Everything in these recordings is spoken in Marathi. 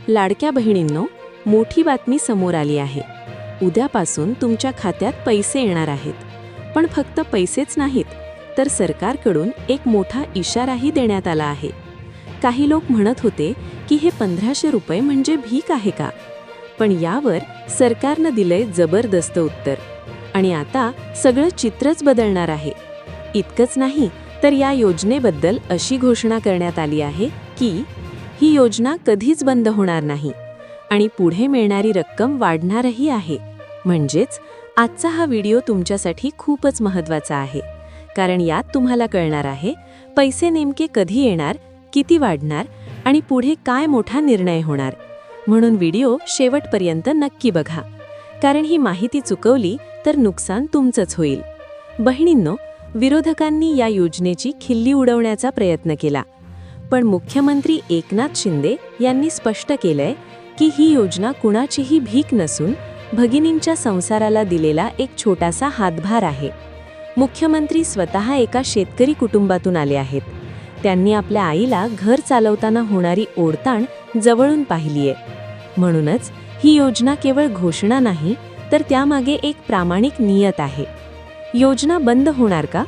लाडक्या बहिणींनो, मोठी बातमी समोर आली आहे. उद्यापासून तुमच्या खात्यात पैसे येणार आहेत. पण फक्त पैसेच नाहीत, तर सरकारकडून एक मोठा इशाराही देण्यात आला आहे. काही लोक म्हणत होते की हे 1500 रुपये म्हणजे भीक आहे का? पण यावर सरकारनं दिलंय जबरदस्त उत्तर. आणि आता सगळं चित्रच बदलणार आहे. इतकंच नाही, तर या योजनेबद्दल अशी घोषणा करण्यात आली आहे की ही योजना कधीच बंद होणार नाही आणि पुढे मिळणारी रक्कम वाढणारही आहे. म्हणजेच आजचा हा व्हिडिओ तुमच्यासाठी खूपच महत्त्वाचा आहे, कारण यात तुम्हाला कळणार आहे पैसे नेमके कधी येणार, किती वाढणार आणि पुढे काय मोठा निर्णय होणार. म्हणून व्हिडिओ शेवटपर्यंत नक्की बघा, कारण ही माहिती चुकवली तर नुकसान तुमचंच होईल. बहिणींनो, विरोधकांनी या योजनेची खिल्ली उडवण्याचा प्रयत्न केला, पण मुख्यमंत्री एकनाथ शिंदे यांनी स्पष्ट केलंय की ही योजना कुणाचीही भीक नसून भगिनींच्या संसाराला दिलेला एक छोटासा हातभार आहे. मुख्यमंत्री स्वतः एका शेतकरी कुटुंबातून आले आहेत. त्यांनी आपल्या आईला घर चालवताना होणारी ओढताण जवळून पाहिलीये. म्हणूनच ही योजना केवळ घोषणा नाही, तर त्यामागे एक प्रामाणिक नियत आहे. योजना बंद होणार का?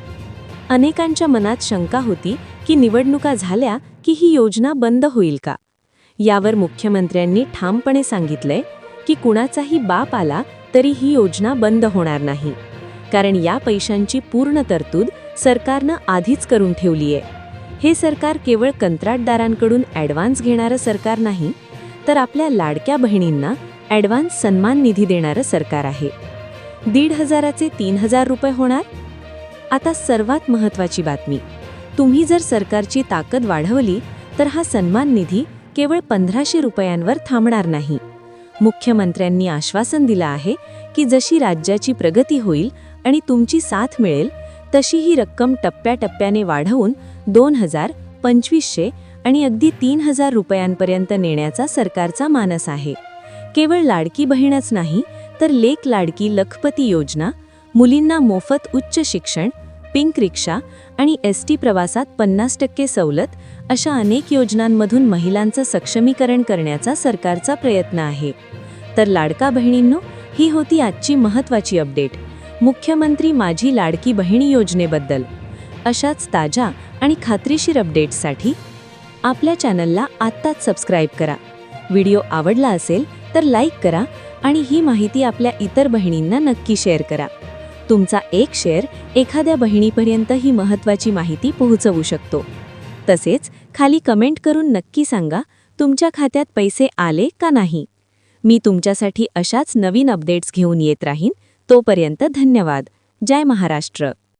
अनेकांच्या मनात शंका होती की निवडणुका झाल्या की ही योजना बंद होईल का? यावर मुख्यमंत्र्यांनी ठामपणे सांगितलंय की कुणाचाही बाप आला तरी ही योजना बंद होणार नाही, कारण या पैशांची पूर्ण तरतूद सरकारनं आधीच करून ठेवलीये. हे सरकार केवळ कंत्राटदारांकडून ॲडव्हान्स घेणारं सरकार नाही, तर आपल्या लाडक्या बहिणींना ॲडव्हान्स सन्मान निधी देणारं सरकार आहे. 1500चे 3000 रुपये होणार. आता सर्वात महत्त्वाची बातमी, तुम्ही जर सरकारची ताकद वाढवली तर हा सन्मान निधी केवळ 1500 रुपयांवर थांबणार नाही. मुख्यमंत्र्यांनी आश्वासन दिलं आहे की जशी राज्याची प्रगती होईल आणि तुमची साथ मिळेल, तशी ही रक्कम टप्प्याटप्प्याने वाढवून 2000, 2500 आणि अगदी 3000 रुपयांपर्यंत नेण्याचा सरकारचा मानस आहे. केवळ लाडकी बहीणच नाही, तर लेक लाडकी लखपती योजना, मुलींना मोफत उच्च शिक्षण, पिंक रिक्षा आणि एसटी प्रवासात 50% सवलत अशा अनेक योजनांमधून महिलांचं सक्षमीकरण करण्याचा सरकारचा प्रयत्न आहे. तर लाडका बहिणींनो, ही होती आजची महत्त्वाची अपडेट मुख्यमंत्री माझी लाडकी बहिणी योजनेबद्दल. अशाच ताज्या आणि खात्रीशीर अपडेट्ससाठी आपल्या चॅनलला आत्ताच सबस्क्राईब करा. व्हिडिओ आवडला असेल तर लाईक करा आणि ही माहिती आपल्या इतर बहिणींना नक्की शेअर करा. तुमचा एक शेअर एखाद्या बहिणीपर्यंत ही महत्त्वाची माहिती पोहोचवू शकतो. तसेच खाली कमेंट करून नक्की सांगा तुमच्या खात्यात पैसे आले का नाही. मी तुमच्यासाठी अशाच नवीन अपडेट्स घेऊन येत राहीन. तोपर्यंत धन्यवाद. जय महाराष्ट्र.